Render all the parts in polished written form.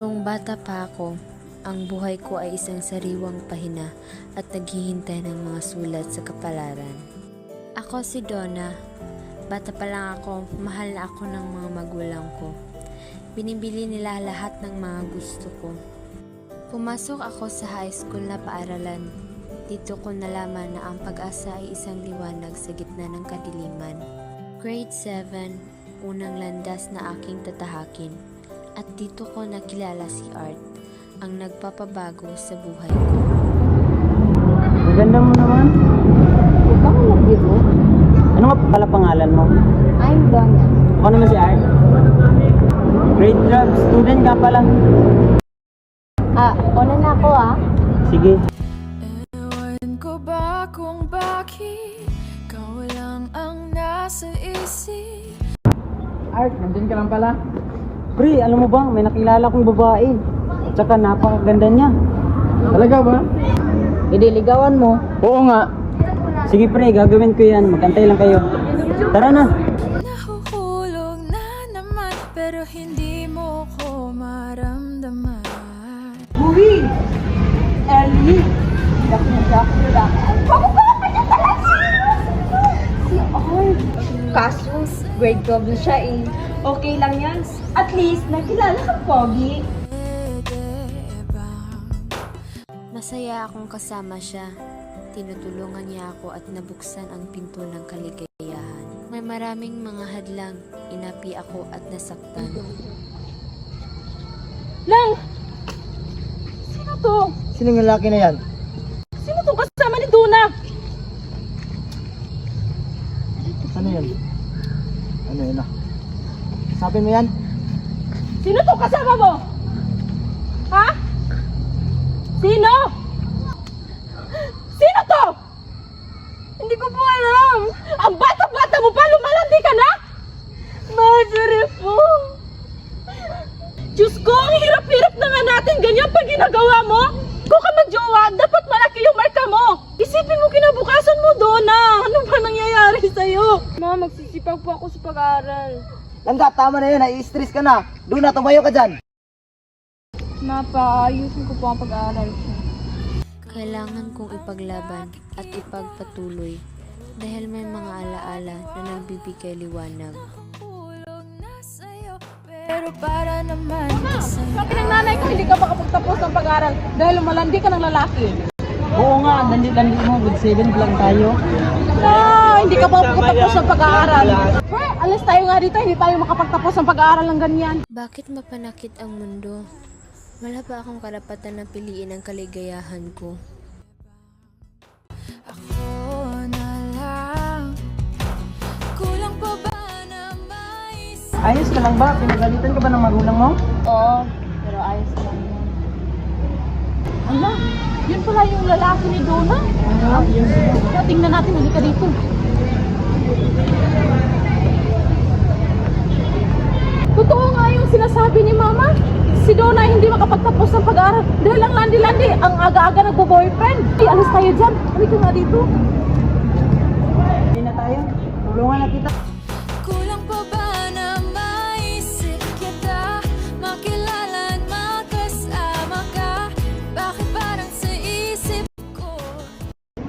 Noong bata pa ako, ang buhay ko ay isang sariwang pahina at naghihintay ng mga sulat sa kapalaran. Ako si Donna. Bata pa lang ako, mahal na ako ng mga magulang ko. Binibili nila lahat ng mga gusto ko. Pumasok ako sa high school na paaralan. Dito ko nalaman na ang pag-asa ay isang liwanag sa gitna ng kadiliman. Grade 7, unang landas na aking tatahakin. At dito ko nakilala si Art, ang nagpapabago sa buhay ko. Maganda mo naman. Ikaw ang nag-biro? Ano nga pala pangalan mo? I'm Donna. Ako naman si Art. Grade 12, student ka pala. Una na ako Sige. Ewan ko ba kung bakit ikaw lang ang nasa isip. Art, nandun ka lang pala. Pre, alam mo ba, may nakilala kong babae. Tsaka napakaganda niya. Talaga ba? Idiligawan mo. Oo nga. Sige pre, gagawin ko yan. Magkantay lang kayo. Tara na. Nahuhulog na naman pero hindi mo ko maramdaman. Uy! Ellie! Si Art! Kaso, grade 12 na siya eh. Okay lang yan. At least, nakilala ka, Pogi. Masaya akong kasama siya. Tinutulungan niya ako at nabuksan ang pinto ng kaligayahan. May maraming mga hadlang, inapi ako at nasaktan. Lang! Sino to? Sinong lalaki na yan? Sino to kasama ni Duna? Ano yan? Ano yun Sapin mo yan? Sino to kasama mo? Ha? Sino? Sino to? Hindi ko po alam. Ang bata-bata mo pa, lumalandi ka na? Marjorie po. Diyos ko, ang hirap-hirap na nga natin. Ganyan pa ginagawa mo? Kung ka magjowa, dapat malaki yung marka mo. Isipin mo kinabukasan mo, Donna. Ano ba nangyayari sa'yo? Ma, magsisipag po ako sa pag-aaral. Langga, tama na yun. Nai-stress ka na. Doon na, tumayo ka dyan. Ayusin ko po ang pag-aaral ko. Kailangan kong ipaglaban at ipagpatuloy dahil may mga alaala na nagbibigay liwanag. Hulog na sa'yo pero para naman Sabi ng nanay ko, hindi ka makapagtapos ng pag-aaral dahil lumalandi ka ng lalaki. Oo nga, landi-landi mo. Good 7 lang tayo. Hindi ka makapagtapos ng pag-aaral. Alis tayo nga dito, hindi tayo makapagtapos ng pag-aaral ng ganyan. Bakit mapanakit ang mundo? Wala ba akong karapatan na piliin ang kaligayahan ko? ako na lang. Kulang pa ba na maisip? Ayos ka lang ba? Pinagalitan ka ba ng magulang mo? Oo, pero ayos lang yan. Ala, yun pala yung lalaki ni Donna. Tingnan natin, halika dito. Totoo nga yung sinasabi ni Mama. Si Donna hindi makapagtapos ng pag-aaral dahil ang landi-landi, ang aga-aga nagbo-boyfriend. Ay, alis tayo dyan. Halika nga dito. Hindi na tayo. Tulungan na kita. Kulang pa ba na maisip kita, makilala at makasama ka? Bakit parang sa isip ko?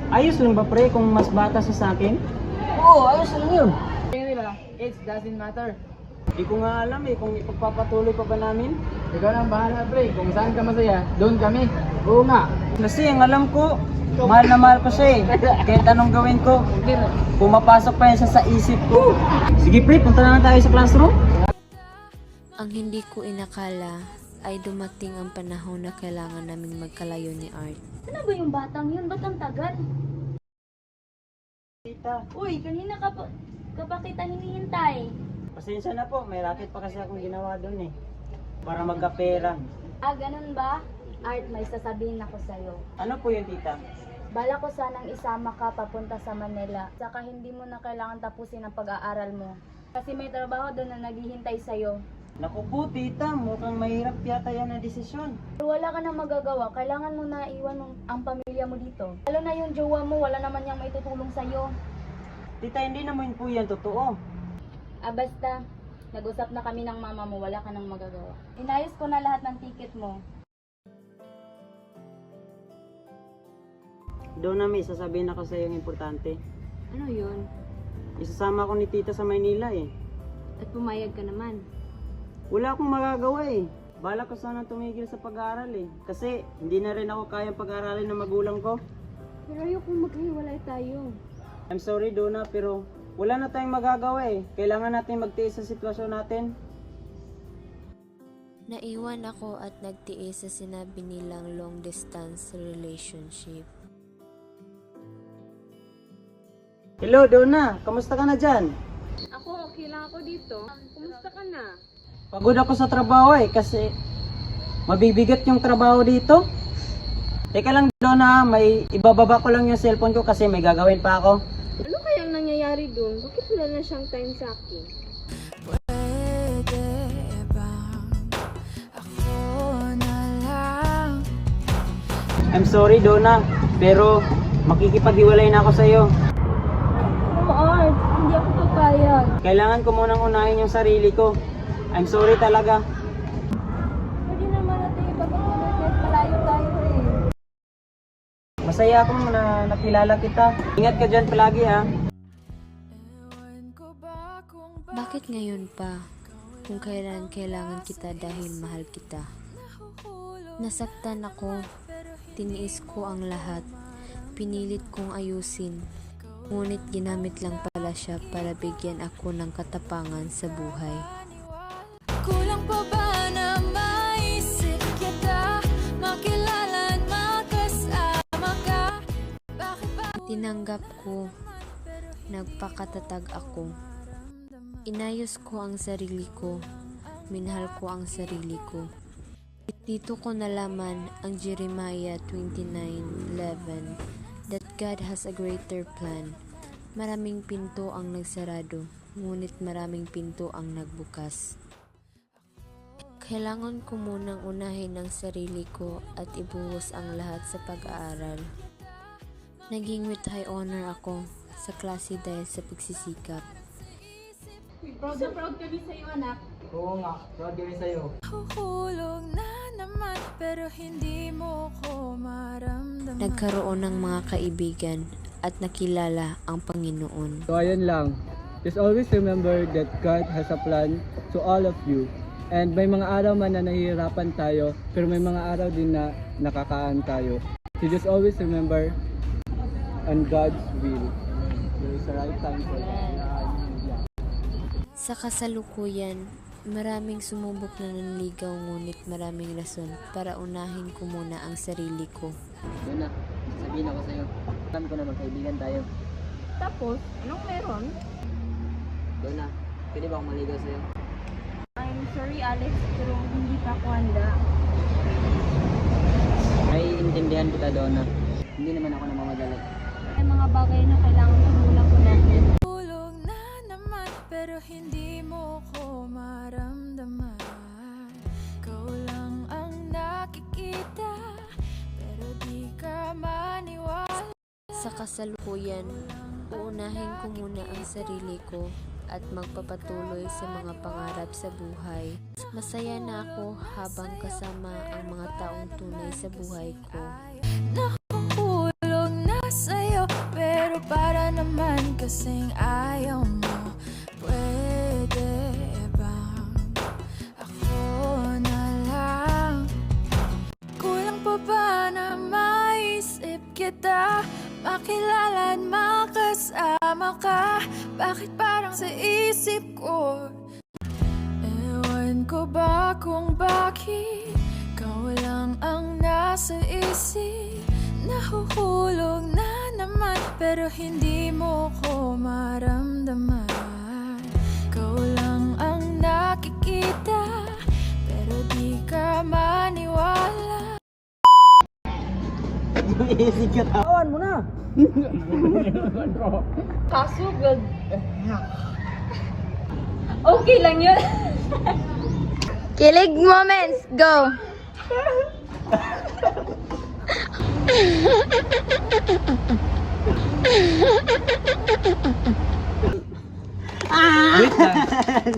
Ayos lang ba pre kung mas bata siya sa akin? Oo, ayos lang yun. Tingnan nila, age doesn't matter. Hindi ko nga alam kung ipagpapatuloy pa ba namin. Ikaw lang bahala, pre. Kung saan ka masaya, doon kami. Oo nga. Kasi ang alam ko, mahal na mahal ko siya Kahit anong gawin ko, pumapasok pa yan siya sa isip ko. Sige pre, punta na lang tayo sa classroom. Ang hindi ko inakala ay dumating ang panahon na kailangan naming magkalayo ni Art. Ano ba yung batang yun? Ba't ang tagal? Tita, Uy, kanina ka pa kita hinihintay. pasensya na po, may racket pa kasi akong ginawa doon para magkapera. Ganun ba? Art, may sasabihin ako sa'yo. Ano po yun tita? Bala ko sanang isama ka papunta sa Manila. Saka hindi mo na kailangan tapusin ang pag-aaral mo. Kasi may trabaho doon na naghihintay sa'yo. Naku po tita, mukhang mahirap yata yan na desisyon. Pero wala ka nang magagawa. Kailangan mo na iwan ang pamilya mo dito. Lalo na yung jowa mo, wala naman niyang may tutulong sa'yo. Tita, hindi naman po yan totoo. Basta, Nag-usap na kami ng mama mo, wala ka nang magagawa. Inayos ko na lahat ng ticket mo. Donna, may sasabihin ako sa yung importante. Ano yun? Isasama ko ni tita sa Maynila eh. At pumayag ka naman. Wala akong magagawa eh. Balak ko sana tumigil sa pag-aaral eh. Kasi hindi na rin ako kayang pag-aaralin ng magulang ko. Pero ayokong maghiwalay tayo. I'm sorry Donna, pero wala na tayong magagawa eh. Kailangan natin magtiis sa sitwasyon natin. Naiwan ako at nagtiis sa sinabi nilang long distance relationship. Hello Donna, kamusta ka na dyan? Ako, okay lang ako dito. Kumusta ka na? Pagod ako sa trabaho eh kasi mabibigat yung trabaho dito. Teka lang Donna, may ibababa ko lang yung cellphone ko kasi may gagawin pa ako. Ano kayang nangyayari dun? Bakit wala na siyang time sa akin? Pwede bang ako na lang? I'm sorry Donna, pero makikipaghiwalay na ako sa iyo. Art, hindi ako papayag. Kailangan ko munang unahin yung sarili ko. I'm sorry talaga. Pwede naman natin ipagpatuloy kahit malayo tayo eh. Masaya ako na nakilala kita. Ingat ka dyan palagi ha. Ewan ko ba kung Bakit ngayon pa? Kung kailan kailangan kita dahil mahal kita. Nasaktan ako. Tiniis ko ang lahat. Pinilit kong ayusin. Ngunit ginamit lang pala siya para bigyan ako ng katapangan sa buhay. kulang pa ba na maisip kita, makilala at makasama ka? Bakit ba Tinanggap ko. Nagpakatatag ako. Inayos ko ang sarili ko. Minahal ko ang sarili ko. Dito ko nalaman ang Jeremiah 29:11 that God has a greater plan. Maraming pinto ang nagsarado, ngunit maraming pinto ang nagbukas. Kailangan ko munang unahin ang sarili ko at ibuhos ang lahat sa pag-aaral. Naging with high honor ako sa klase dahil sa pagsisikap. Proud na proud kami sa iyo, anak. Oo nga, proud kami sa'yo. Huhulog na naman pero hindi mo ko maramdaman? Nagkaroon ng mga kaibigan at nakilala ang Panginoon. So ayun lang. Just always remember that God has a plan to all of you. And may mga araw man na nahihirapan tayo, pero may mga araw din na nakakaan tayo. So just always remember on God's will. There is a right time for that. Sa kasalukuyan, maraming sumubok na nanligaw ngunit maraming rason para unahin ko muna ang sarili ko. Donna, sabihin ako sa'yo. Alam ko na magkaibigan tayo. Tapos, anong meron? Donna, pwede ba akong maligaw sa'yo? I'm sorry, Alex, pero hindi pa ako handa. Ay, intindihan kita Donna. Hindi naman ako namamadali. May mga bagay na kailangan ko muna natin. Hulog na naman pero hindi mo ko maramdaman. Ikaw lang ang nakikita pero di ka maniwala. Sa kasalukuyan, uunahin ko muna ang sarili ko at magpapatuloy sa mga pangarap sa buhay. Masaya na ako habang kasama ang mga taong tunay sa buhay ko. Nahuhulog na sa'yo pero para naman kasing ayaw mo. Pwede bang ako na lang? Kulang pa ba na maisip kita, makilala at makasama ka? Bakit parang sa isip ko ewan ko ba kung bakit ikaw lang ang nasa isip? Nahuhulog na naman pero hindi mo ko maramdaman. Ikaw lang ang nakikita pero di ka maniwala. Iisig ka tawan mo na! Kasugod. Okay lang yun. Kilig moments, go! Wait lang.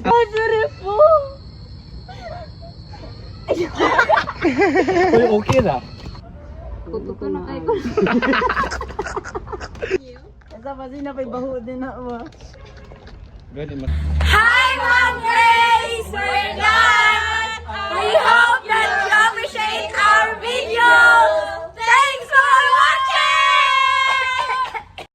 Sorry po. Uy, okay na. Kututo na kayo. Asa pa sinapay baho din na mo. Good. Hi, Mom Grace! We're not